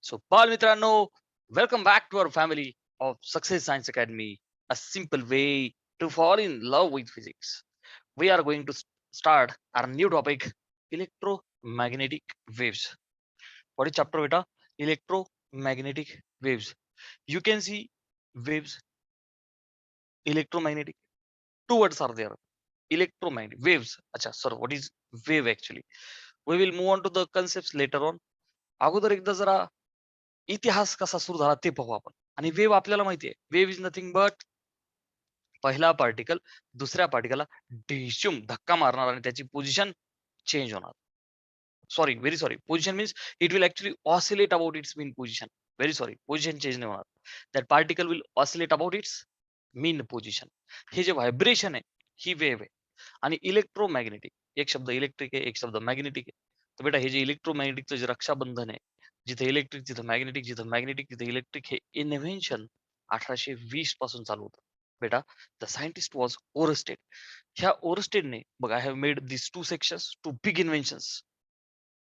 So, Bal Mitrano, welcome back to our family of Success Science Academy, a simple way to fall in love with physics. We are going to start our new topic, electromagnetic waves. What is chapter beta? Electromagnetic waves. You can see waves, electromagnetic. Two words are there. Electromagnetic waves. Acha, sir, what is wave actually? We will move on to the concepts later on. अगोदर एकदा जरा इतिहास कसा सुरू झाला ते पाहू आपण. आणि वेव्ह आपल्याला माहिती आहे. वेव्ह इज नथिंग बट पहिला पार्टिकल दुसऱ्या पार्टिकलला ढिशूम धक्का मारणार आणि त्याची पोझिशन चेंज होणार. Sorry, very sorry. Position means it will actually oscillate about it's mean position. Very sorry. Position change नाही होणार. That particle will oscillate about it's mean position. हे जे व्हायब्रेशन आहे ही वेव्ह आहे. आणि इलेक्ट्रोमॅग्नेटिक एक शब्द इलेक्ट्रिक आहे, एक शब्द मॅग्नेटिक आहे. तर बेटा हे जे इलेक्ट्रोमॅग्नेटिकचं जे रक्षाबंधन आहे, जिथे इलेक्ट्रिक तिथं मॅग्नेटिक, जिथं मॅग्नेटिक तिथं इलेक्ट्रिक, हे इन्व्हेन्शन 1820 पासून चालू होतं. बेटा द सायंटिस्ट वॉज ओरस्टेड. ह्या ओरस्टेडने बघा, I have made this two sections two big inventions.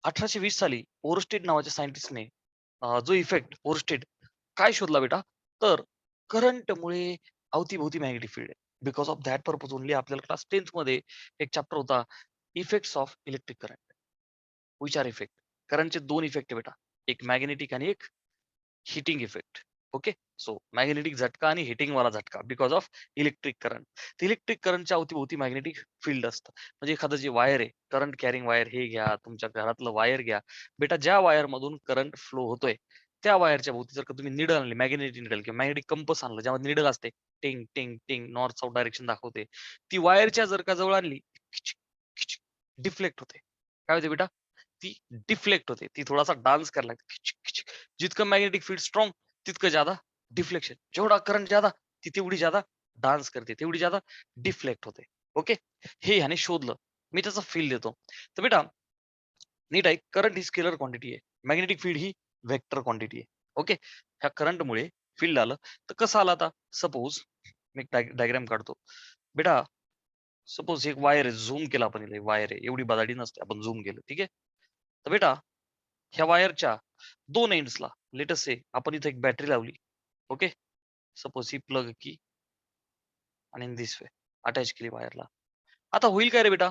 1820 साली ओरस्टेड नावाच्या सायंटिस्टने जो इफेक्ट ओरस्टेड काय शोधला बेटा, तर करंटमुळे अवतीभोवती मॅग्नेटिक फील्ड आहे. Because of that purpose only आपल्याला क्लास 10th मध्ये एक चॅप्टर होता, effects of electric current. Which are effect. करंटचे दोन इफेक्ट आहे बेटा, एक मॅग्नेटिक आणि एक heating effect. Okay. So magnetic झटका आणि हिटिंग वाला झटका because of electric current. Electric करंटच्या अवतीभोवती मॅग्नेटिक फील्ड असतं. म्हणजे एखादं जे वायर आहे, करंट कॅरिंग वायर हे घ्या, तुमच्या घरातलं वायर घ्या. बेटा ज्या वायर मधून करंट फ्लो होतोय त्या वायरच्या भोवती जर का तुम्ही निडल आणली, मॅग्नेटिक निडल किंवा मॅग्नेटिक कंपस आणलं, ज्यामध्ये निडल असते, टिंग टिंग टिंग नॉर्थ साऊथ डायरेक्शन दाखवते, ती वायरच्या जर का जवळ आणली, डिफ्लेक्ट होते. काय होते बेटा? ती डिफ्लेक्ट होते. ती थोडासा डान्स करायला लागते. जितकं मॅग्नेटिक फील्ड स्ट्रॉंग तितकं ज्यादा डिफ्लेक्शन. जेवढा करंट ज्यादा ती तेवढी ज्यादा डान्स करते, तेवढी ज्यादा डिफ्लेक्ट होते. ओके. हे ह्याने शोधलं. मी त्याचा फील देतो. तर बेटा नीट आहे, करंट ही स्केलर क्वांटिटी आहे, मॅग्नेटिक फील्ड ही वेक्टर क्वांटिटी आहे. ओके. ह्या करंटमुळे फील्ड आलं. तर कसं आलं आता? सपोज मी डायग्राम काढतो. बेटा सपोज एक वायर आहे, झूम केला आपण, वायर आहे एवढी बदाडी नसते, आपण झूम केलं, ठीक आहे. तर बेटा ह्या वायरच्या दोन एंड्सला लेटस से आपण इथे एक बॅटरी लावली. ओके. सपोज ही प्लग की आणि इन दिस वे अटॅच केली वायरला. आता होईल काय रे बेटा?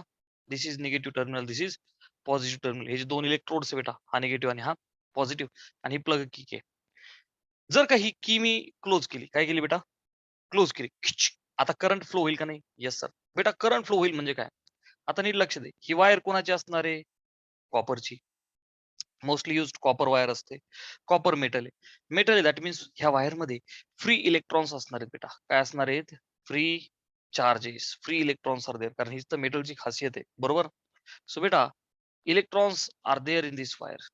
This is negative terminal, this is positive terminal. हे जे दोन इलेक्ट्रोड्स आहे बेटा, हा निगेटिव्ह आणि हा पॉझिटिव्ह, आणि ही प्लग की आहे. जर का ही की मी क्लोज केली, काय केली बेटा? क्लोज केली. आता करंट फ्लो होईल का नाही? Yes sir. बेटा करंट फ्लो होईल म्हणजे काय? आता नीट लक्ष दे. ही वायर कोणाची असणार आहे? कॉपरची. मोस्टली युज्ड कॉपर वायर असते. कॉपर मेटल आहे. मेटल आहे, दॅट मीन्स ह्या वायरमध्ये फ्री इलेक्ट्रॉन्स असणार आहेत बेटा. काय असणार आहेत? Free charges, free electrons are there. कारण हीच तर मेटलची खासियत आहे. बरोबर? सो बेटा electrons are there in this wire.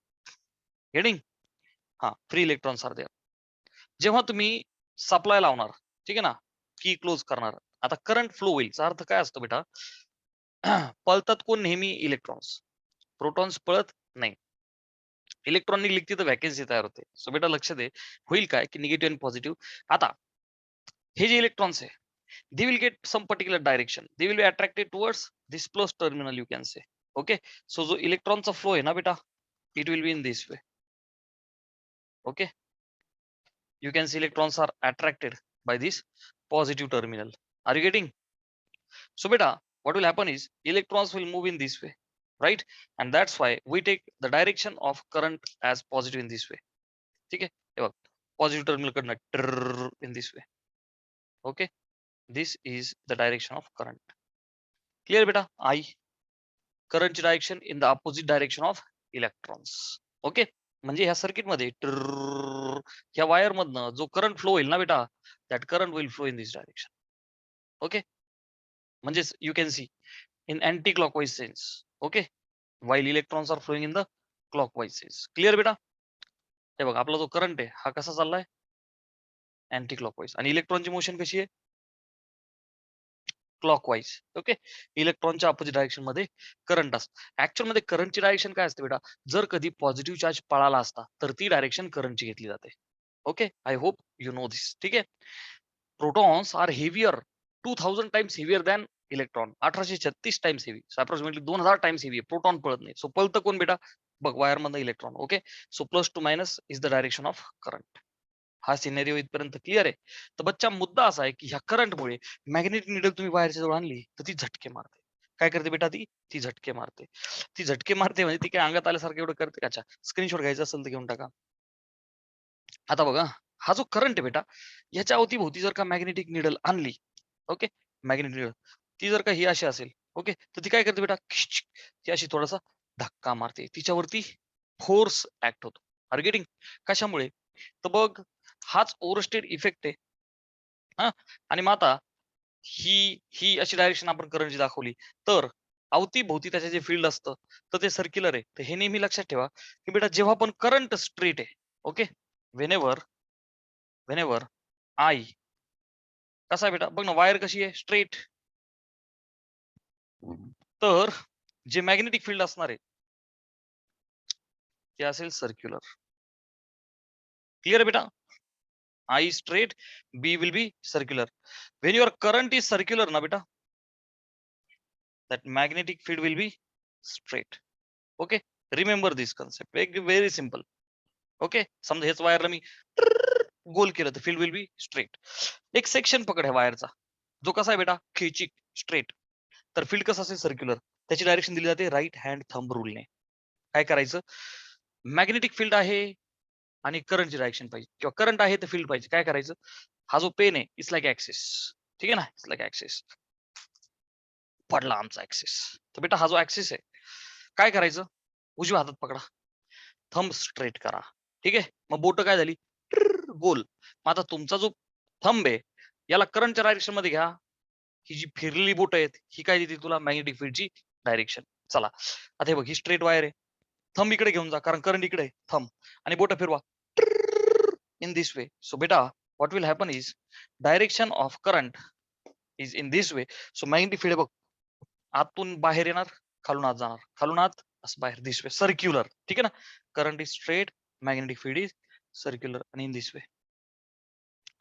Getting? हा, फ्री इलेक्ट्रॉन्स आर देअर. जेव्हा तुम्ही सप्लाय लावणार, ठीक आहे ना, की क्लोज करणार, आता करंट फ्लो होईल. याचा अर्थ काय असतो बेटा? पळतात कोण नेहमी? इलेक्ट्रॉन्स. प्रोटॉन्स पळत नाही. इलेक्ट्रॉन निघली तर व्हॅकन्सी तयार होते. सो बेटा लक्ष दे, होईल काय की निगेटिव्ह आणि पॉझिटिव्ह. आता हे जे इलेक्ट्रॉन्स आहे, they will get some particular direction, they will be attracted towards this plus terminal, you can say. Okay. So जो इलेक्ट्रॉनचा फ्लो आहे ना बेटा, it will be in this way. Okay. You can see electrons are attracted by this positive terminal. Are you getting? So beta, what will happen is electrons will move in this way, right? And that's why we take the direction of current as positive in this way. ठीक आहे? हे बघ, positive terminal कडनं in this way. Okay. This is the direction of current. Clear beta? I current direction in the opposite direction of electrons. Okay. म्हणजे ह्या circuit मध्ये ह्या wire मधनं जो करंट फ्लो होईल ना बेटा, that current will flow in this direction. Okay. म्हणजे you can see in anti clockwise sense. Okay. While electrons are flowing in the clockwise sense. Clear बेटा? हे बघा, आपला जो करंट आहे हा कसा चाललाय? Anti clockwise. आणि इलेक्ट्रॉनची मोशन कशी आहे? क्लॉकवाईज. ओके. इलेक्ट्रॉनच्या अपोजिट डायरेक्शन मध्ये करंट असतं. ऍक्च्युअल मध्ये करंटची डायरेक्शन काय असते बेटा? जर कधी पॉझिटिव्ह चार्ज पळाला असता तर ती डायरेक्शन करंटची घेतली जाते. Okay. I hope you know this. ठीक आहे. Protons are heavier 2000 times heavier than electron. 1836 times heavy. Approximately 2000 times heavy. Proton पळत नाही. सो पळतं कोण बेटा? बघ वायर मधनं electron. Okay, so plus to minus is the direction of current. हा सिनेरिओ इथपर्यंत क्लिअर आहे. तर बच्चा मुद्दा असा आहे की ह्या करंटमुळे मॅग्नेटिक निडल तुम्ही वायरच्या जवळ आणली तर ती झटके मारते. काय करते बेटा ती ती झटके मारते. ती झटके मारते म्हणजे ती काय अंगात आल्यासारखं एवढं करते. अच्छा, स्क्रीनशॉट घ्यायचा असेल तर घेऊन टाका. आता बघा, हा जो करंट आहे बेटा, ह्याच्या अवतीभोवती जर का मॅग्नेटिक निडल आणली, ओके, मॅग्नेटिक निडल ती जर का ही अशी असेल, ओके, तर ती काय करते बेटा, ती अशी थोडासा धक्का मारते, तिच्यावरती फोर्स ऍक्ट होतो. Are getting? कशामुळे? तर बघ, हाच ओव्हरस्टेड इफेक्ट आहे. हा, आणि मग आता ही ही अशी डायरेक्शन आपण करंटची दाखवली तर अवतीभोवती त्याचे जे फील्ड असतं तर ते सर्क्युलर आहे. तर हे नेहमी लक्षात ठेवा की बेटा जेव्हा पण करंट स्ट्रेट आहे, ओके, व्हेनेवर व्हेनेवर आय कसा आहे बेटा, बघ ना वायर कशी आहे स्ट्रेट, तर जे मॅग्नेटिक फील्ड असणार आहे ते असेल सर्क्युलर. क्लिअर आहे बेटा? I straight, B will be circular. When your current is circular ना बेटा, that magnetic field will be straight. Okay, remember this concept, very simple. Okay, समजा हेच वायरला मी गोल केलं तर फील्ड विल बी स्ट्रेट. एक सेक्शन पकड आहे वायरचा, जो कसा आहे बेटा खेचिक स्ट्रेट, तर फील्ड कसं असेल सर्क्युलर. त्याची डायरेक्शन दिली जाते राईट हँड थंब रूलने. काय करायचं, मॅग्नेटिक फील्ड आहे आणि करंटची डायरेक्शन पाहिजे किंवा करंट आहे तर फील्ड पाहिजे. काय करायचं, हा जो पेन आहे इट्स लाईक ऍक्सिस, ठीक आहे ना, इट्स लाईक ऍक्सिस. पडला आमचा ऍक्सिस, तर बेटा हा जो ऍक्सिस आहे काय करायचं, उजव्या हातात पकडा, थंब स्ट्रेट करा. ठीक आहे, मग बोट काय झाली गोल. मग आता तुमचा जो थंब आहे याला करंटच्या डायरेक्शन मध्ये घ्या. ही जी फिरलेली बोट आहेत ही काय देते तुला, मॅग्नेटिक फील्डची डायरेक्शन. चला आता हे बघ, ही स्ट्रेट वायर आहे, थंब इकडे घेऊन जा कारण करंट इकडे आहे, थंब आणि बोट फिरवा इन दिस वे. सो बेटा what will happen is direction of current is in this way. So magnetic field बघ आतून बाहेर येणार, खालून आत जाणार, खालून आत असं बाहेर, दिस वे सर्क्युलर. ठीक आहे ना, current is straight, magnetic field is circular आणि इन दिस वे.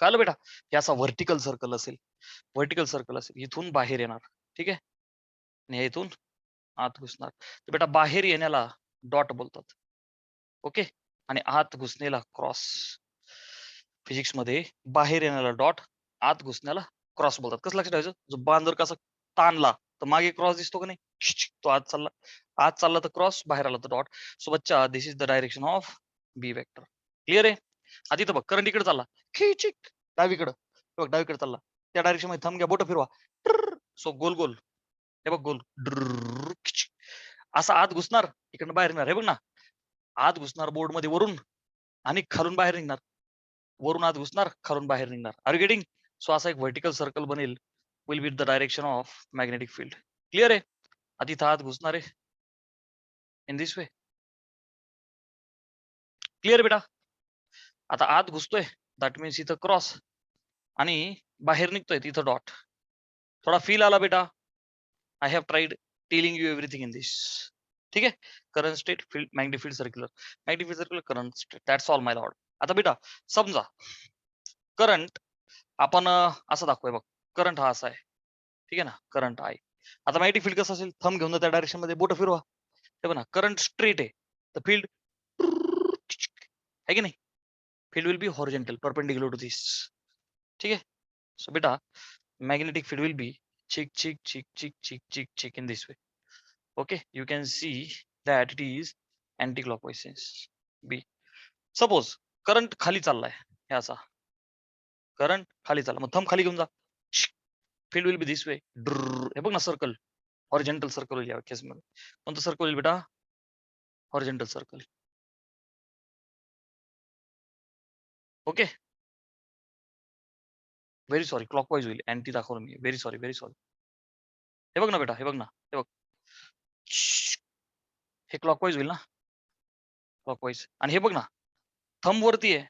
कळलं बेटा? हे असा व्हर्टिकल सर्कल असेल, व्हर्टिकल सर्कल असेल, इथून बाहेर येणार, ठीक आहे, आणि इथून आत घुसणार. तर बेटा बाहेर येण्याला डॉट बोलतात, ओके, आणि आत घुसण्याला क्रॉस. फिजिक्स मध्ये बाहेर येण्याला डॉट, आत घुसण्याला क्रॉस बोलतात. कसं लक्षात ठेवायचं, जो बाण जर कसा ताणला तर मागे क्रॉस दिसतो का नाही, तो आत चालला, आत चालला तर क्रॉस, बाहेर आला तर डॉट. सो बच्चा this is the direction of B vector. Clear आहे? आधी तर बघ करंट इकडे चालला खिचिक डावीकडं, बघ डावीकडे चालला, त्या डायरेक्शन मध्ये थंब घ्या, बोट फिरवा, सो गोल गोल, हे बघ गोल, असा आत घुसणार, इकडनं बाहेर येणार. हे बघ ना, आत घुसणार बोर्ड मध्ये वरून आणि खालून बाहेर निघणार, वरून आत घुसणार, खालून बाहेर निघणार. R you getting? सो असा एक व्हर्टिकल सर्कल बनेल, will with the direction of magnetic field. Clear आहे? आधी इथं आत घुसणार आहे इन दिस वे. क्लिअर बेटा? आता आत घुसतोय दॅट मीन्स इथं क्रॉस आणि बाहेर निघतोय तिथं डॉट. थोडा फील आला बेटा? I have tried telling you everything in this. ठीक आहे, current state, field, magnetic field circular, magnetic field circular, current state, that's all my Lord. आता बेटा समजा करंट आपण असं दाखवूया बघ, करंट हा असा आहे, ठीक आहे ना, करंट आहे. आता मॅग्नेटिक फील्ड कसं असेल, थंब घेऊन त्या डायरेक्शन मध्ये बोट फिरवा, हे बघा करंट स्ट्रेट आहे तर फील्ड आहे की नाही, field will be horizontal perpendicular to this. ठीक आहे, सो बेटा magnetic field will be chick chick chick chick chick chick chick in this way. Okay, you can see that it is anti-clockwise sense. B. Suppose current खाली चाललाय, हे असा current खाली चालला, मग थंब खाली घेऊन जा, field will B this way. हे बघ ना सर्कल, हॉरिझॉन्टल सर्कल होईल या केस मध्ये. कोणतं सर्कल होईल बेटा? Horizontal circle. Okay, very sorry, clockwise होईल, अँटी दाखवलं मी, व्हेरी सॉरी व्हेरी सॉरी. हे बघ ना बेटा, हे बघ ना, हे बघ, हे क्लॉकवाईज होईल ना, क्लॉकवाईज. आणि हे बघ ना थंब वरती आहे,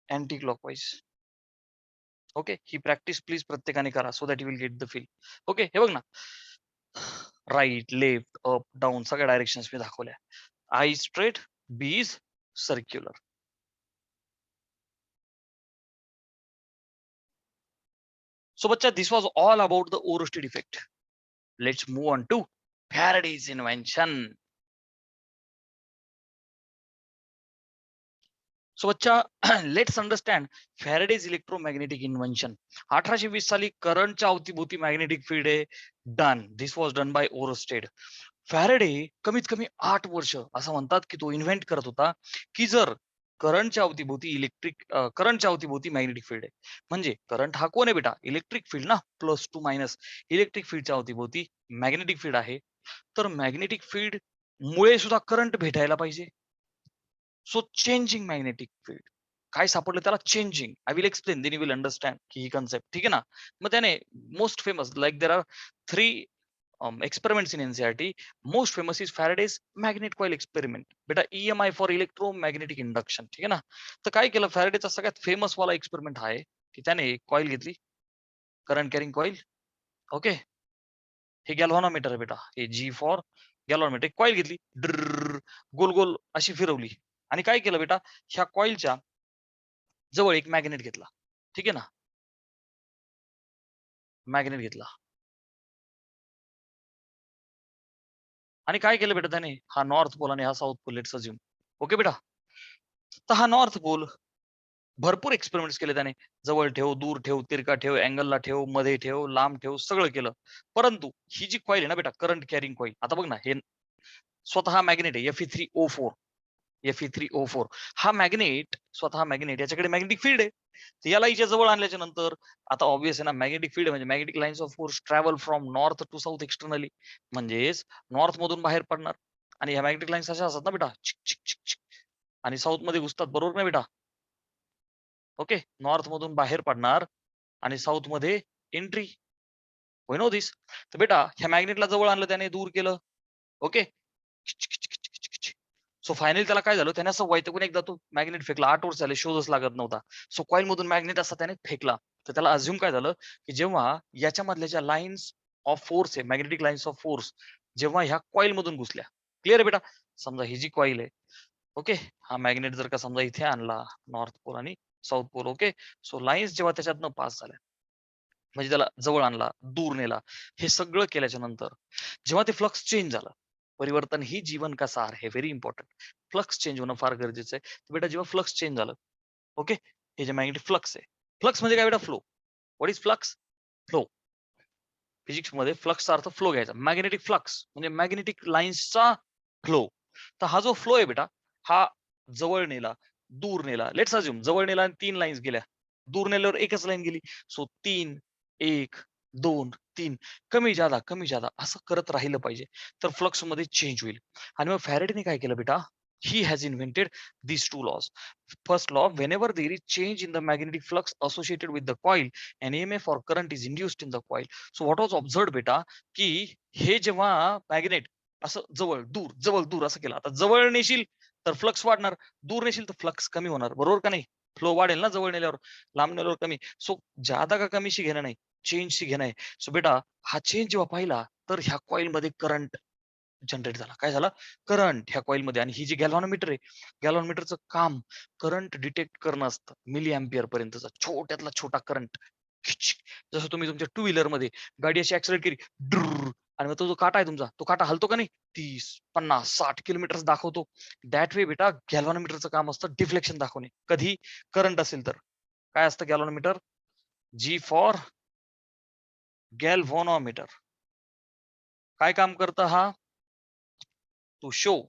अँटी क्लॉकवाईज. ओके, ही प्रॅक्टिस प्लीज प्रत्येकाने करा, so that you will get the feel. Okay, हे बघ ना, राईट लेफ्ट अप डाऊन सगळ्या डायरेक्शन्स मी दाखवल्या. I straight, B is circular. So बच्चा, this was all about the Oersted effect. Let's move on to Faraday's invention. So बच्चा let's understand Faraday's electromagnetic invention. 1820 साली करंटच्या अवतीभोवती मॅग्नेटिक फील्ड आहे. Done. This was done by Oersted. Faraday कमीत कमी 8 वर्ष असं म्हणतात की तो इन्व्हेंट करत होता की जर करंटच्या अवतीभोवती मॅग्नेटिक फील्ड आहे. म्हणजे करंट हा कोण आहे बेटा? इलेक्ट्रिक फील्ड ना, प्लस टू मायनस. इलेक्ट्रिक फील्डच्या अवतीभोवती मॅग्नेटिक फील्ड आहे. तर मॅग्नेटिक फील्ड मुळे सुद्धा करंट भेटायला पाहिजे. So changing magnetic field. काय सापडलं त्याला? Changing. I will explain, then you will understand की ही कन्सेप्ट. ठीक आहे ना? मग त्याने most famous like there are 3 experiments in NCERT. Most famous is Faraday's magnet coil experiment. बेटा EMI for electromagnetic induction. ठीक आहे ना? तर काय केलं फॅरेडेचा सगळ्यात फेमस वाला एक्सपेरिमेंट हा आहे की त्याने कॉईल घेतली, करंट कॅरिंग कॉईल. ओके, हे गॅल्व्हॅनोमीटर आहे बेटा. हे G फॉर गॅल्व्हॅनोमीटर. कॉईल घेतली, गोल गोल अशी फिरवली आणि काय केलं बेटा, ह्या कॉईलच्या जवळ एक मॅग्नेट घेतला. ठीक आहे ना? मॅग्नेट घेतला आणि काय केलं बेटा त्याने, हा नॉर्थ पोल आणि हा south pole let's assume. Okay बेटा, तर हा नॉर्थ पोल भरपूर एक्सपेरिमेंट्स केले त्याने. जवळ ठेव, दूर ठेव, तिरका ठेव, अँगलला ठेव, मध्ये ठेव, लांब ठेव, सगळं केलं. परंतु ही जी कॉईल आहे ना बेटा, करंट कॅरिंग कॉईल, आता बघ ना, हे स्वतः मॅग्नेट आहे Fe3O4. Fe3O4 हा मॅग्नेट, स्वतः मॅग्नेट, याच्याकडे मॅग्नेटिक फील्ड आहे. तर याला हिच्या जवळ आणल्याच्या नंतर आता ऑब्विस आहे ना, मॅग्नेटिक फील्ड म्हणजे magnetic lines of force travel from north to south externally. म्हणजेच नॉर्थ मधून बाहेर पडणार आणि ह्या मॅग्नेटिक लाईन्स अशा असतात ना बेटा, चिक चिक चिक चिक, आणि साऊथ मध्ये घुसतात, बरोबर ना बेटा? ओके, नॉर्थ मधून बाहेर पडणार आणि साऊथ मध्ये एंट्री. होय नो दिस. तर बेटा ह्या मॅग्नेटला जवळ आणलं त्याने, दूर केलं. ओके, सो फायनली त्याला काय झालं, त्याने असं वैतागून एकदा तो मॅग्नेट फेकला. 8 वर्ष झाले, शोधच लागत नव्हता. सो कॉईल मधून मॅग्नेट असा त्याने फेकला. तर त्याला अज्युम काय झालं की जेव्हा याच्या मधल्या ज्या लाईन्स ऑफ फोर्स आहे, मॅग्नेटिक लाईन्स ऑफ फोर्स, जेव्हा ह्या कॉईल मधून घुसल्या. क्लिअर आहे बेटा? समजा ही जी कॉईल आहे, ओके, हा मॅग्नेट जर का समजा इथे आणला, नॉर्थ पोल आणि south pole. Okay, so lines जेव्हा त्याच्यातनं पास झाल्या, म्हणजे त्याला जवळ आणला, दूर नेला, हे सगळं केल्याच्या नंतर जेव्हा ते फ्लक्स चेंज झालं, परिवर्तन ही जीवन का सार आहे, व्हेरी इम्पॉर्टंट. फ्लक्स चेंज होणं फार गरजेचं आहे. तर बेटा जेव्हा फ्लक्स चेंज झालं, ओके, हे जे मॅग्नेटिक फ्लक्स आहे, फ्लक्स म्हणजे काय बेटा? Flow. What is flux? Flow. Physics मध्ये फ्लक्सचा अर्थ फ्लो घ्यायचा. मॅग्नेटिक फ्लक्स म्हणजे मॅग्नेटिक लाईन्सचा फ्लो. तर हा जो फ्लो आहे बेटा, हा जवळ नेला, दूर नेला. लेट्स अज्युम जवळ नेला आणि 3 लाईन्स गेल्या. दूर नेल्यावर एकच लाईन गेली. सो 3, 1, 2, 3, कमी जादा, कमी जादा असं करत राहिलं पाहिजे. तर फ्लक्स मध्ये चेंज होईल. आणि मग फॅरेडेने काय केलं बेटा? He has invented these two laws. First law, whenever there is change in the magnetic flux associated with the coil, an EMF or current is induced in the coil. So what was observed बेटा, की हे जेव्हा magnet असं जवळ दूर जवळ दूर असं केलं, आता जवळ नेशील तर फ्लक्स वाढणार, दूर नेशील तर फ्लक्स कमी होणार, बरोबर का नाही? फ्लो वाढेल ना जवळ नेल्यावर, लांब नेल्यावर कमी. सो जादा का कमीशी घेणं नाही, चेंजशी घेणं आहे. सो बेटा हा चेंज जेव्हा पाहिला तर ह्या कॉईल मध्ये करंट जनरेट झाला. काय झाला? करंट ह्या कॉईल मध्ये. आणि ही जी गॅल्व्हॅनोमीटर आहे, गॅल्व्हॅनोमीटरचं काम करंट डिटेक्ट करणं असतं, मिली अँपिअर पर्यंतचा छोट्यातला छोटा करंट. जसं तुम्ही तुमच्या टू व्हीलर मध्ये गाडी अशी ऍक्सिलेट केली, ड्रुर, आणि मग तो जो काटा आहे तुमचा, तो काटा हलतो का नाही? 30, 50, 60 किलोमीटर दाखवतो. दॅट वे बेटा गॅल्व्हॅनोमीटरचं काम असतं डिफ्लेक्शन दाखवणे. कधी करंट असेल तर. काय असतं गॅल्व्हॅनोमीटर? G for गॅल्व्हॅनोमीटर. काय काम करतं हा? To show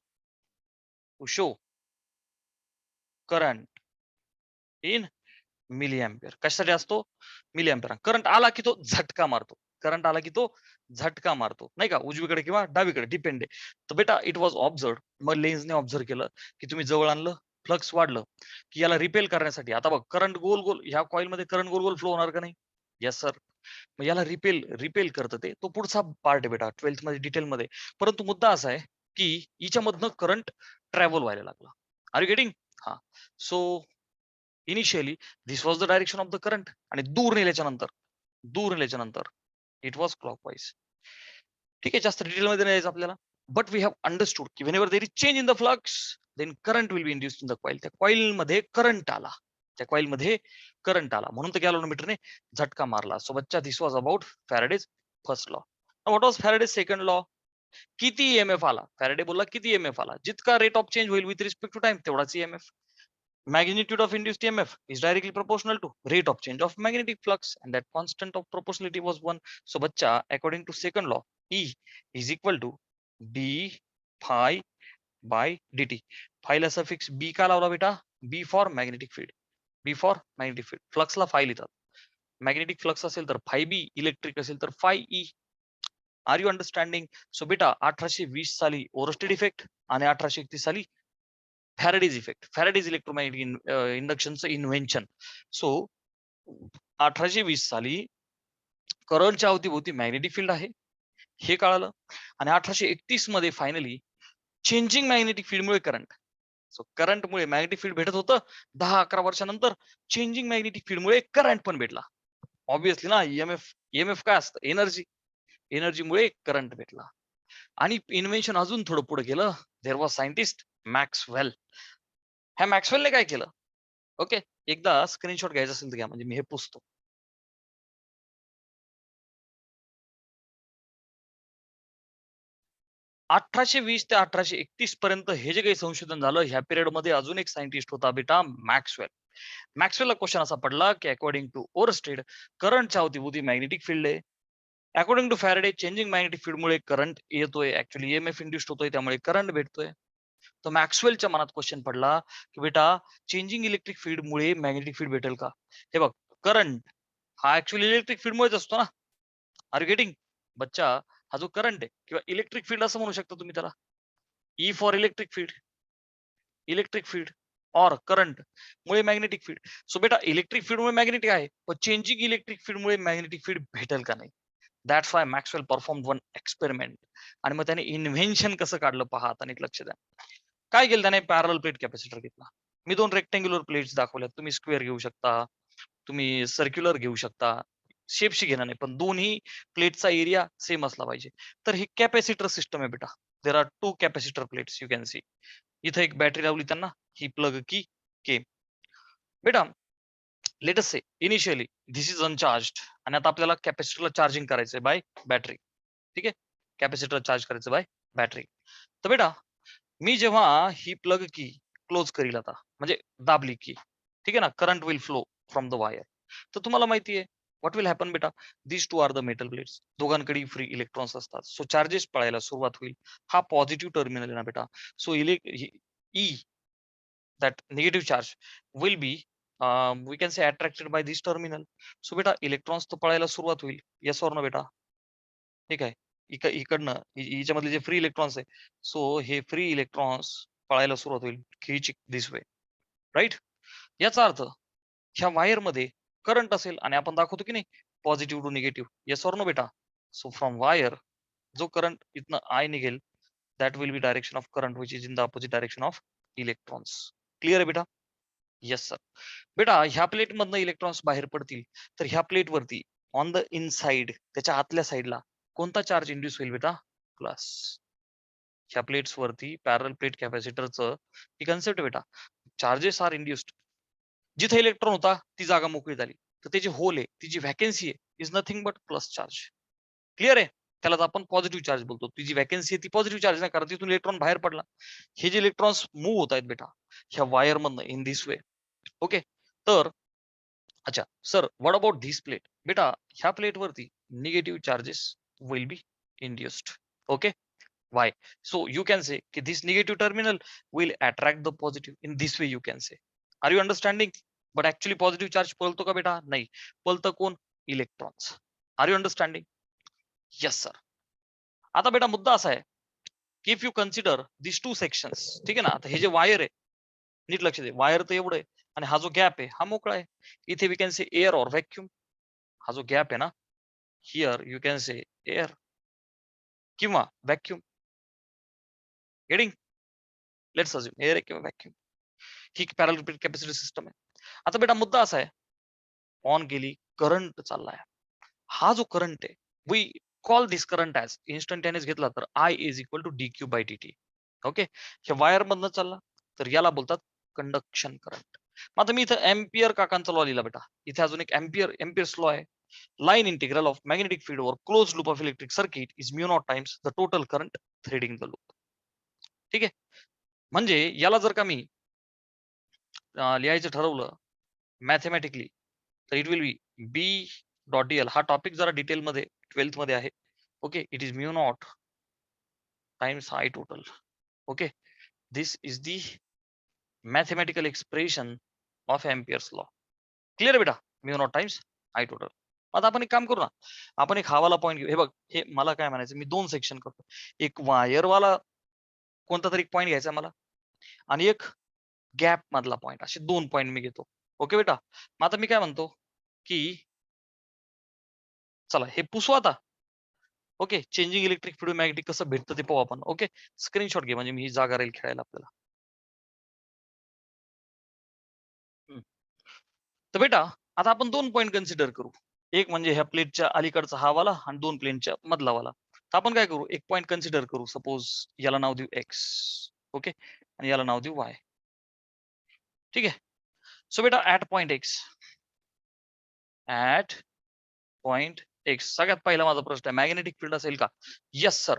current in milli ampere. कशासाठी असतो? Milli ampere. करंट आला की तो झटका मारतो. करंट आला की तो झटका मारतो, नाही का? उजवीकडे किंवा डावीकडे डिपेंड आहे. तर बेटा इट वॉज ऑब्झर्व्ड. मग लेन्सने ऑब्झर्व केलं की तुम्ही जवळ आणलं, फ्लक्स वाढलं, की याला रिपेल करण्यासाठी आता बघ करंट गोल गोल ह्या कॉईल मध्ये करंट गोल गोल फ्लो होणार का नाही? Yes sir. मग याला रिपेल रिपेल करतं ते. तो पुढचा पार्ट आहे बेटा 12th मध्ये डिटेल मध्ये. परंतु मुद्दा असा आहे की हिच्यामधनं करंट ट्रॅव्हल व्हायला लागला. Are you getting? हा. So initially this was the direction of the current. आणि दूर नेल्याच्या नंतर इट वॉज क्लॉकवाईज. ठीक आहे, जास्त डिटेल मध्ये नाही जायचं आपल्याला. बट वी हॅव अंडरस्टूड की whenever there is change in the flux, then current will be induced in the coil. त्या कॉईल मध्ये करंट आला, त्या कॉईल मध्ये करंट आला, म्हणून तर गॅल्व्हॅनोमीटरने झटका मारला. सो बच्चा this was about Faraday's first law. What was Faraday's second law? किती ईएमएफ आला? फॅरेडे बोलला किती ईएमएफ आला, जितका रेट ऑफ चेंज होईल विथ रिस्पेक्ट टू टाइम तेवढाच EMF. magnitude of induced EMF is directly proportional to rate of change of magnetic flux, and that constant of proportionality was 1. So bachcha, according to second law, E is equal to d phi by dt. Phi ला suffix b का लावला बेटा? B for magnetic field. B for magnetic field. Flux ला phi लिहितात. Magnetic flux असेल तर phi b, electric असेल तर phi e. Are you understanding? So बेटा 1820 साली ओरस्टेड इफेक्ट आणि 1831 साली फॅरेडेज इफेक्ट, फॅरेडेज इलेक्ट्रोमॅग्नेटिक इंडक्शनचं इन्व्हेन्शन. सो 1820 साली करंटच्या अवतीभोवती मॅग्नेटिक फील्ड आहे हे कळालं, आणि 1831 मध्ये फायनली चेंजिंग मॅग्नेटिक फील्डमुळे करंट. सो करंटमुळे मॅग्नेटिक फील्ड भेटत होतं, 10-11 वर्षानंतर चेंजिंग मॅग्नेटिक फील्डमुळे करंट पण भेटला. ऑब्विसली ना, ईएमएफ काय असतं? एनर्जी. एनर्जीमुळे करंट भेटला. आणि इन्व्हेन्शन अजून थोडं पुढे गेलं. There was scientist Maxwell. ह्या मॅक्सवेलने काय केलं? ओके, एकदा स्क्रीनशॉट घ्यायचा असेल तर घ्या, म्हणजे मी हे पुसतो. 1820 ते 1831 पर्यंत हे जे काही संशोधन झालं, ह्या पिरियड मध्ये अजून एक सायंटिस्ट होता बेटा, मॅक्सवेल. मॅक्सवेलला क्वेश्चन असा पडला की अकॉर्डिंग टू ओरस्टेड, करंटच्या अवतीभोवती मॅग्नेटिक फील्ड आहे. According to Faraday, changing magnetic फील्डमुळे करंट येतोय, ऍक्च्युअली ईएमएफ इंड्युस्ड होतोय, त्यामुळे करंट भेटतोय. तर मॅक्सवेलच्या मनात क्वेश्चन पडला की बेटा, चेंजिंग इलेक्ट्रिक फील्डमुळे मॅग्नेटिक फील्ड भेटेल का? हे बघ, करंट हा ऍक्च्युअली इलेक्ट्रिक फील्डमुळेच असतो ना. Are getting? बच्चा, हा जो करंट आहे किंवा इलेक्ट्रिक फील्ड असं म्हणू शकता तुम्ही त्याला. E for electric field, electric field और करंट मुळे मॅग्नेटिक फील्ड. सो बेटा, इलेक्ट्रिक फील्डमुळे मॅग्नेटिक आहे, पण चेंजिंग इलेक्ट्रिक फील्डमुळे मॅग्नेटिक फील्ड भेटेल का नाही? That's why Maxwell perform one experiment. आणि मग त्याने इन्व्हेन्शन कसं काढलं पहा आता, नीट लक्ष द्या. काय केलं त्याने? पॅरल प्लेट कॅपॅसिटर घेतला. मी 2 रेक्टँग्युलर प्लेट्स दाखवल्यात. तुम्ही स्क्वेअर घेऊ शकता, तुम्ही सर्क्युलर घेऊ शकता, शेपशी घेणार नाही, पण दोन्ही प्लेटचा एरिया सेम असला पाहिजे. तर ही कॅपॅसिटर सिस्टम आहे बेटा. There are 2 capacitor plates, you can C. इथं एक बॅटरी लावली त्यांना, ही प्लग की केम. बेटा, let us say initially this is uncharged, आणि आता आपल्याला कॅपॅसिटरला चार्जिंग करायचंय बाय बॅटरी. ठीक आहे, कॅपॅसिटर चार्ज करायचं बाय बॅटरी. तर बेटा, मी जेव्हा ही प्लग की क्लोज करील आता, म्हणजे दाबली की, ठीक आहे ना, current will flow from the wire. तर तुम्हाला माहिती आहे व्हॉट विल हॅपन बेटा, this two are the metal plates, दोघांकडे फ्री इलेक्ट्रॉन्स असतात. सो चार्जेस पळायला सुरुवात होईल. हा पॉझिटिव्ह टर्मिनल आहे ना बेटा. So uh, that negative charge will be we can say attracted by this terminal. So बेटा, इलेक्ट्रॉन्स तो पळायला सुरुवात होईल. येस ऑर नो बेटा? ठीक आहे. इकडनं हिच्यामधले जे फ्री इलेक्ट्रॉन्स आहे, सो हे फ्री इलेक्ट्रॉन्स पळायला सुरुवात होईल, खिचिक दिस वे, राईट? याचा अर्थ ह्या वायर मध्ये करंट असेल, आणि आपण दाखवतो की नाही positive to negative. Yes or no बेटा? सो फ्रॉम वायर जो करंट इथनं आय निघेल, that will be direction of current which is in the opposite direction of electrons. Clear आहे बेटा? Yes sir. बेटा, ह्या प्लेट मधनं इलेक्ट्रॉन्स बाहेर पडतील, तर ह्या प्लेट वरती ऑन द इनसाइड, त्याच्या आतल्या साईडला कोणता चार्ज इंड्यूस होईल बेटा? प्लस. ह्या प्लेट्स वरती पॅरल प्लेट कॅपॅसिटरचं ही कन्सेप्ट बेटा, चार्जेस आर इंड्युस्ड. जिथे इलेक्ट्रॉन होता ती जागा मोकळी झाली, तर ते जे होल आहे, ती जी व्हॅकन्सी आहे, is nothing but plus charge. Clear आहे? त्यालाच आपण पॉझिटिव्ह चार्ज बोलतो. ती जी व्हॅकन्सी आहे ती पॉझिटिव्ह चार्ज नाही, कारण तिथून इलेक्ट्रॉन बाहेर पडला. हे जे इलेक्ट्रॉन्स मूव्ह होत आहेत बेटा ह्या वायर मधनं इन दिस वे. ओके, तर अच्छा sir, what about this plate? बेटा, ह्या प्लेट वरती negative charges will be induced. Okay, why? So you can say कि this negative terminal will attract the positive. In this way you can say. Are you understanding? But actually positive charge पळतो का बेटा? नाही. पळतं कोण? Electrons. Are you understanding? Yes sir. आता बेटा मुद्दा असा आहे की if you consider this two sections, ठीक आहे ना, आता हे जे वायर आहे, नीट लक्ष दे, वायर तर एवढं आहे, आणि हा जो गॅप आहे हा मोकळा आहे. इथे वी कॅन से एअर और व्हॅक्युम. हा जो गॅप आहे ना, here you can say air किंवा vacuum. Getting? Let's assume air किंवा व्हॅक्युम. ही पॅरल कॅपॅसिटी सिस्टम आहे. आता बेटा मुद्दा असा आहे, ऑन गेली, करंट चाललाय. हा जो करंट आहे, we call this current as instantaneous घेतला तर I is equal to d q by d t. Okay, हे वायर मधनं चालला तर याला बोलतात कंडक्शन करंट. मग आता मी इथं एम्पियर काकांचा लॉ लिहिला बेटा. इथे अजून एक एम्पियर्स लॉ आहे. Line integral of magnetic field over close loop of electric circuit is mu not times the total current threading the loop. ठीक आहे, म्हणजे याला जर का मी लिहायचं ठरवलं मॅथमॅटिकली तर it will be B dot D L. हा टॉपिक जरा डिटेलमध्ये 12th मध्ये आहे. Okay, it is mu not times I total. Okay, this is the mathematical expression of Ampere's law. Clear बेटा? Mu not times I total. आता आपण एक काम करू ना, आपण एक हावाला पॉईंट घेऊ. हे बघ, हे मला काय म्हणायचं, मी 2 सेक्शन करतो. एक वायरवाला कोणता तरी पॉईंट घ्यायचा मला आणि एक गॅप मधला पॉईंट, असे 2 पॉईंट मी घेतो. ओके बेटा? मग आता मी काय म्हणतो की चला हे पुसू आता. Okay, changing electric field magnetic कसं भेटतं ते पाहू आपण. ओके, स्क्रीनशॉट घे म्हणजे मी ही जागा राहील खेळायला आपल्याला. तर बेटा आता आपण 2 पॉईंट कन्सिडर करू. एक म्हणजे ह्या प्लेटच्या अलीकडचा हा वाला आणि 2 प्लेनच्या मधला वाला. तर आपण काय करू, एक पॉईंट कन्सिडर करू. सपोज याला नाव देऊ एक्स. ओके, आणि याला नाव देऊ वाय. ठीक आहे. सो बेटा at point x, at point x, सगळ्यात पहिला माझा प्रश्न आहे, मॅग्नेटिक फील्ड असेल का? Yes sir.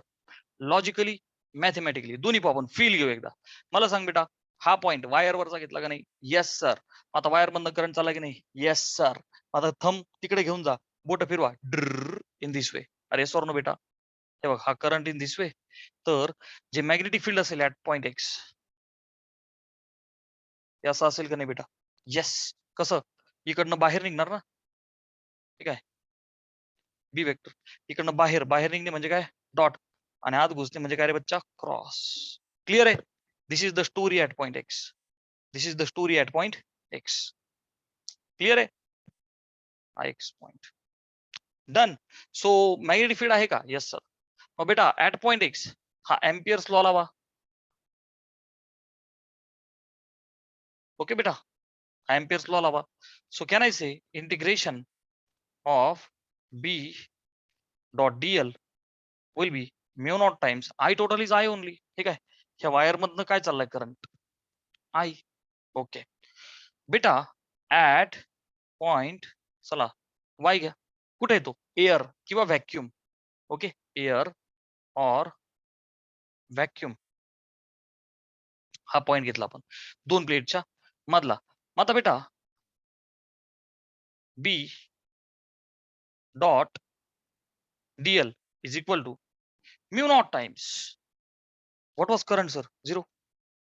लॉजिकली, मॅथमॅटिकली दोन्ही पाहू आपण. फील घेऊ एकदा. मला सांग बेटा, हा पॉइंट वायर वरचा घेतला का नाही? Yes sir. आता वायर मधनं करंट चालला की नाही? Yes sir. आता थंब तिकडे घेऊन जा, बोट फिरवा, ड्र इन दिस वे. अरे सॉर नो बेटा, हे बघ, हा करंट इन दिस वे. तर जे मॅग्नेटिक फील्ड असेल ऍट पॉइंट एक्स, हे असं असेल का नाही बेटा? येस. कसं? इकडनं बाहेर निघणार ना. ठीक आहे, बी वेक्टर. इकडनं बाहेर बाहेर निघणे म्हणजे काय? डॉट. आणि आत घुसणे म्हणजे काय रे बच्चा? क्रॉस. क्लिअर आहे? This is the story at point X. This is the story at point X. Clear आहे? हा X point. Done. So magnetic field आहे का? Yes sir. मग बेटा ऍट पॉइंट एक्स हा एम्पियर्स लॉ लावा. ओके बेटा, हा एम्पियर्स लॉ लावा. So can I say integration of B dot D L will be mu not times I total is I only. ठीक आहे, ह्या वायर मधनं काय चाललंय करंट? आय. ओके बेटा, ऍट पॉइंट, चला वाय घ्या. कुठे येतो? एअर किंवा vacuum. Okay, air or vacuum हा पॉइंट घेतला आपण 2 प्लेटच्या मधला. मग आता बेटा B dot DL is equal to mu not times what was current sir? 0.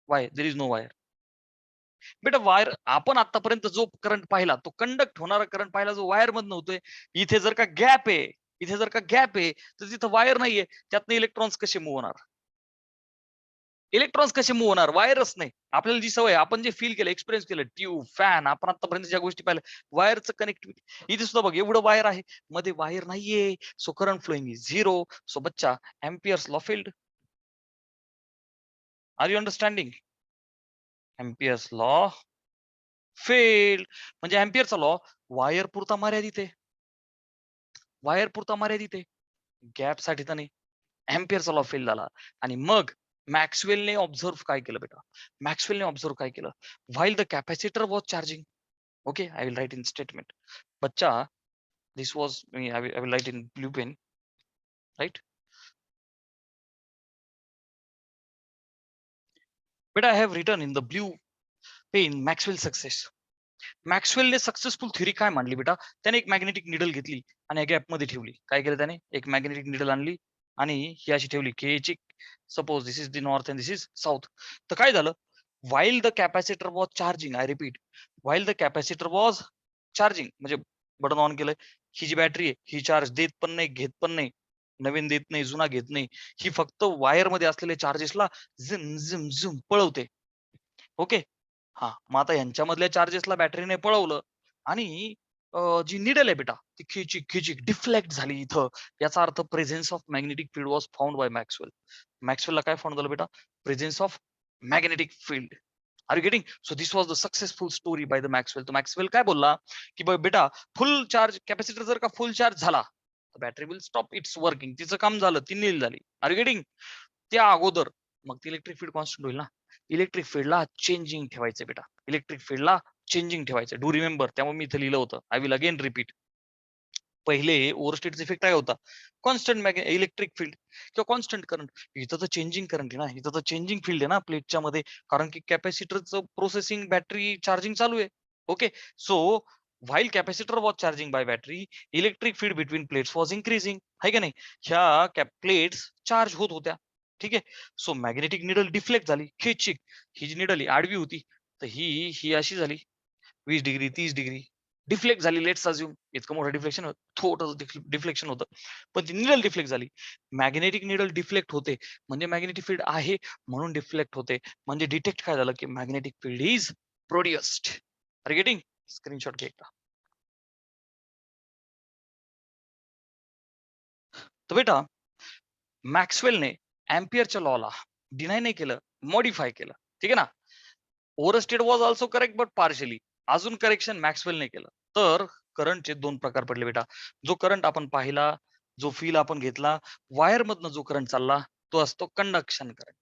Why? There is no wire. बेटा वायर आपण आतापर्यंत जो करंट पाहिला, तो कंडक्ट होणारा करंट पाहिला, जो वायर मधनं होतोय. इथे जर का गॅप आहे, इथे जर का गॅप आहे, तर तिथं वायर नाहीये. त्यातनं इलेक्ट्रॉन्स कसे मूव्ह होणार? इलेक्ट्रॉन्स कसे मूव्ह होणार? वायरच नाही. आपल्याला जी सवय, आपण जे फील केलं, एक्सपिरियन्स केलं, ट्यूब, फॅन, आपण आतापर्यंत ज्या गोष्टी पाहिल्या, वायरचं कनेक्टिव्हिटी. इथे सुद्धा बघ, एवढं वायर आहे, मध्ये वायर नाहीये. So current flowing is 0. So बच्चा, Ampere's law failed. Are you understanding? Ampere's law failed. म्हणजे एम्पियरचा लॉ वायर पुरता मर्यादित आहे. वायर पुरता मर्यादित आहे, गॅप साठी तर नाही. एम्पियरचा लॉ फेल झाला. आणि मग मॅक्सवेलने ऑब्झर्व काय केलं बेटा? मॅक्सवेलने ऑब्झर्व काय केलं? While the capacitor was charging. Okay, I will write in statement. बच्चा, this was, I will write in blue pen, right? बेटा I have written in the blue pen Maxwell success. मॅक्सवेलने successful theory काय मांडली बेटा? त्याने एक magnetic needle घेतली आणि या गॅप मध्ये ठेवली. काय केलं त्याने? एक मॅग्नेटिक निडल आणली आणि ही अशी ठेवली के. Suppose this is the north and this is south. तर काय झालं? While the capacitor was charging, I repeat, while the capacitor was charging, म्हणजे बटन ऑन केलंय. ही जी बॅटरी आहे, ही चार्ज देत पण नाही, घेत पण नाही. नवीन देत नाही, जुना घेत नाही. ही फक्त वायर मध्ये असलेल्या चार्जेसला झिम झिम झिम पळवते. ओके, हा. मग आता यांच्यामधल्या चार्जेसला बॅटरीने पळवलं आणि जी निडल आहे बेटा, ती खिचिक खिचिक डिफ्लेक्ट झाली इथं. याचा अर्थ presence of magnetic field was found by Maxwell. मॅक्सवेलला काय फाउंड झालं बेटा? Presence of magnetic field. Are you getting? So this was the successful story by the Maxwell. तो मॅक्सवेल काय बोलला की बेटा, फुल चार्ज कॅपॅसिटर जर का फुल चार्ज झाला, battery will stop its working. तिचं काम झालं, ती नील झाली. Are you getting? त्या अगोदर मग ती इलेक्ट्रिक फील्ड कॉन्स्टंट होईल ना. इलेक्ट्रिक फील्डला चेंजिंग ठेवायचं बेटा. इलेक्ट्रिक फील्डला चेंजिंग ठेवायचं. Do remember? त्यामुळे मी इथे लिहिलं होतं. I will again repeat. पहिले ओव्हरस्टेटचा इफेक्ट काय होता, कॉन्स्टंट इलेक्ट्रिक फील्ड किंवा कॉन्स्टंट करंट. इथं तर चेंजिंग करंट आहे ना, इथं तर चेंजिंग फील्ड आहे ना प्लेटच्या मध्ये, कारण की कॅपॅसिटरचं प्रोसेसिंग बॅटरी चार्जिंग चालू आहे. Okay, so while capacitor was charging by battery, electric field between plates was increasing, आहे का नाही. ह्या प्लेट्स चार्ज होत होत्या. ठीक आहे. सो मॅग्नेटिक निडल डिफ्लेक्ट झाली, खेचिक. ही जी निडल आडवी होती, तर ही ही अशी झाली 20 डिग्री 30 डिग्री डिफ्लेक्ट झाली. लेट्स अज्युम इतकं मोठं डिफ्लेक्शन होतं, थोडं डिफ्लेक्शन होतं, पण ती निडल डिफ्लेक्ट झाली. मॅग्नेटिक निडल डिफ्लेक्ट होते म्हणजे मॅग्नेटिक फील्ड आहे म्हणून डिफ्लेक्ट होते, म्हणजे डिटेक्ट काय झालं की magnetic field is produced. Are getting? Screenshot घे एकदा. तर बेटा मॅक्सवेलने अँपियरच्या लॉला डिनाय नाही केलं, मॉडिफाय केलं. ठीक आहे ना. Oersted was also correct but partially. अजून करेक्शन मॅक्सवेलने केलं. तर करंटचे दोन प्रकार पडले बेटा. जो करंट आपण पाहिला, जो फील आपण घेतला, वायर मधनं जो करंट चालला, तो असतो कंडक्शन करंट.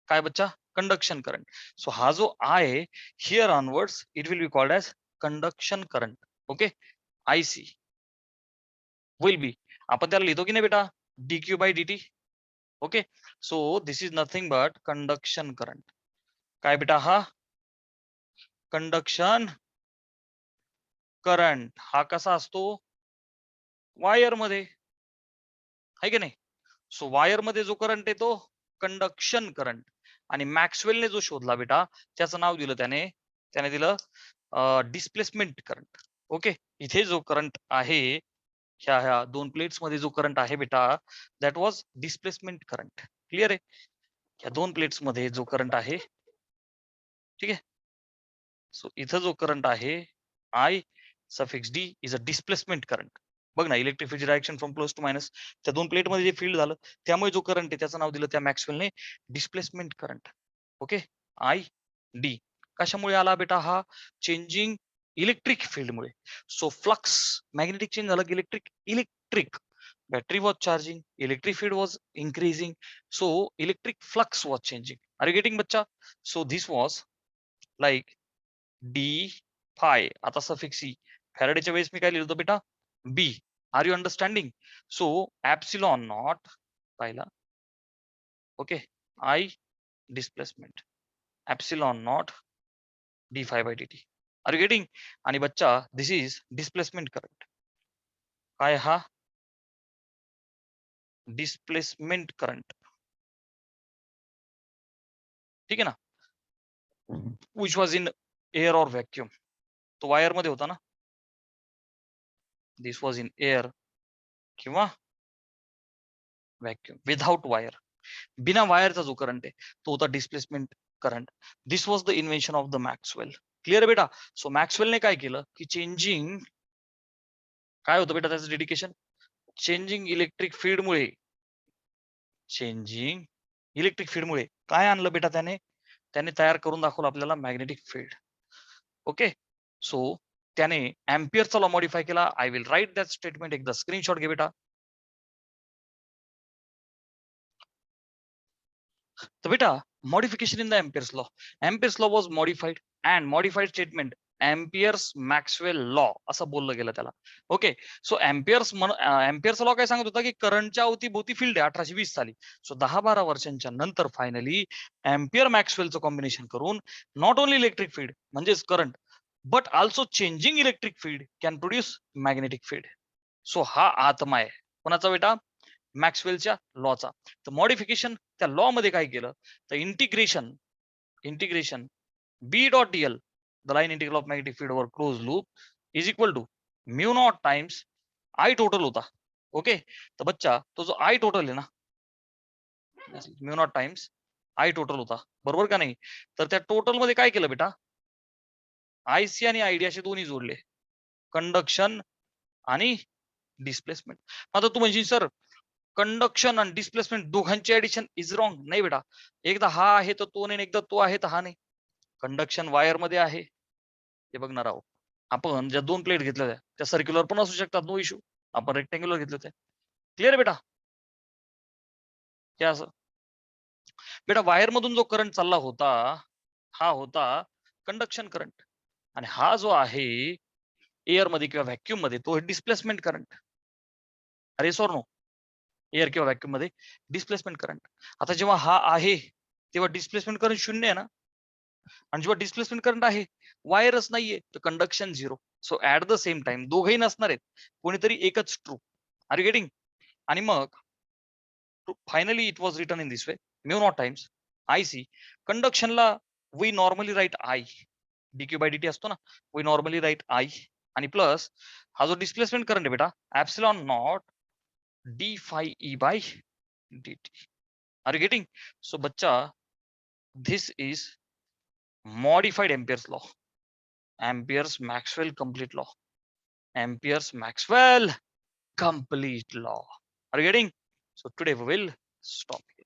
काय बच्चा? Conduction current. सो हा जो आहे, here onwards it will be called as conduction current. Okay, I C will be, आपण त्याला लिहितो की नाही बेटा, dq by dt. Okay, so this is nothing but conduction current. काय बेटा? हा कंडक्शन करंट. हा कसा असतो? वायर मध्ये, आहे की नाही. सो वायर मध्ये जो करंट येतो कंडक्शन करंट. आणि मॅक्सवेलने जो शोधला बेटा, त्याचं नाव दिलं त्याने त्याने दिलं डिस्प्लेसमेंट करंट. ओके, इथे जो करंट आहे, ह्या ह्या दोन प्लेट्स मध्ये जो करंट आहे बेटा, that was displacement current. Clear आहे? ह्या दोन प्लेट्स मध्ये जो करंट आहे, ठीक आहे. सो इथं जो करंट आहे, I suffix D is a displacement current. बघ ना, electric field direction from plus to minus, त्या दोन प्लेट मध्ये जे फील्ड झालं, त्यामुळे जो करंट आहे त्याचं नाव दिलं त्या मॅक्सवेलने displacement current. Okay, I D. कशामुळे आला बेटा हा? चेंजिंग इलेक्ट्रिक फील्डमुळे. सो फ्लक्स, मॅग्नेटिक चेंज झालं की electric, electric battery was charging, electric field was increasing, so electric flux was changing. Are you getting बच्चा? So this was like D phi. आता suffix E, फॅरेडेच्या वेळेस मी काय लिहितो बेटा? B. Are you understanding? So epsilon not पाहिला. Okay, I displacement, epsilon not D five by d t. Are you getting? आणि बच्चा दिस इज डिस्प्लेसमेंट करंट. काय हा? Displacement current. ठीक आहे ना. विच वॉज इन एअर और व्हॅक्युम. तो वायर मध्ये होता ना. दिस वॉज इन एअर किंवा व्हॅक्युम विदाउट वायर. बिना वायरचा जो करंट आहे तो होता displacement current. This was the invention of the Maxwell. Clear बेटा? सो मॅक्सवेलने काय केलं की चेंजिंग, काय होतं बेटा त्याचं dedication? Changing electric फील्डमुळे, changing electric फील्डमुळे काय आणलं बेटा त्याने? त्याने तयार करून दाखवलं आपल्याला मॅग्नेटिक फील्ड. ओके, सो त्याने अँपियरचा लॉ मॉडिफाय केला. I will right that statement. एकदा स्क्रीनशॉट घे बेटा. तर बेटा modification in the Ampere's law. Ampere's law was modified and modified statement amperes Maxwell law असं बोललं गेलं त्याला. ओके, सो एम्पियरचा लॉ काय सांगत होता की करंटच्या अवतीभोवती फील्ड आहे 1820 साली. सो 10-12 वर्षांच्या नंतर फायनली एम्पियर मॅक्सवेलचं कॉम्बिनेशन करून नॉट ओनली इलेक्ट्रिक फील्ड म्हणजेच current, but also changing electric field can produce magnetic field. So हा आत्मा आहे कोणाचा बेटा? मॅक्सवेलच्या लॉचा. तर मॉडिफिकेशन त्या लॉ मध्ये काय केलं, तर integration, integration B dot dl, the line integral of magnetic field over close loop is equal to mu not times I total होता. ओके, तर बच्चा तो जो आय टोटल आहे ना, mu not times I total होता, बरोबर का नाही. तर त्या टोटल मध्ये काय केलं बेटा? आयसी आणि आयडी असे दोन्ही जोडले, कंडक्शन आणि डिस्प्लेसमेंट. आता तू म्हणजे सर कंडक्शन आणि डिस्प्लेसमेंट दोघांची ऍडिशन इज रॉंग. नाही बेटा, एकदा हा आहे तर तो नाही, एकदा तो आहे तर हा नाही. कंडक्शन वायर मध्ये आहे हे बघणार आहोत आपण. ज्या दोन प्लेट घेतल्या त्या सर्क्युलर पण असू शकतात, नो इश्यू. आपण रेक्टँग्युलर घेतले होते. क्लिअर बेटा? हे असं बेटा वायर मधून जो करंट चालला होता हा होता कंडक्शन करंट, आणि हा जो आहे एअर मध्ये किंवा व्हॅक्यूम मध्ये तो डिस्प्लेसमेंट करंट. अरे सॉर नो, एअर किंवा व्हॅक्यूम मध्ये डिस्प्लेसमेंट करंट. आता जेव्हा हा आहे तेव्हा डिस्प्लेसमेंट करंट 0 आहे ना, आणि जेव्हा डिस्प्लेसमेंट करंट आहे, वायरच नाहीये, तर conduction 0. So at the same time दोघेही नसणार आहेत, कोणीतरी एकच ट्रू. R you getting? आणि मग finally it was written in this way, mu not times I C. कंडक्शनला we normally write I, DQ by DT असतो ना, वी नॉर्मली राईट आय, आणि प्लस हा जो डिस्प्लेसमेंट करंट आहे बेटा, epsilon not D phi E by dt. Are you getting? So बच्चा, this is modified Ampere's law, Ampere's Maxwell complete law, Ampere's Maxwell complete law. Are you getting? So today we will stop here.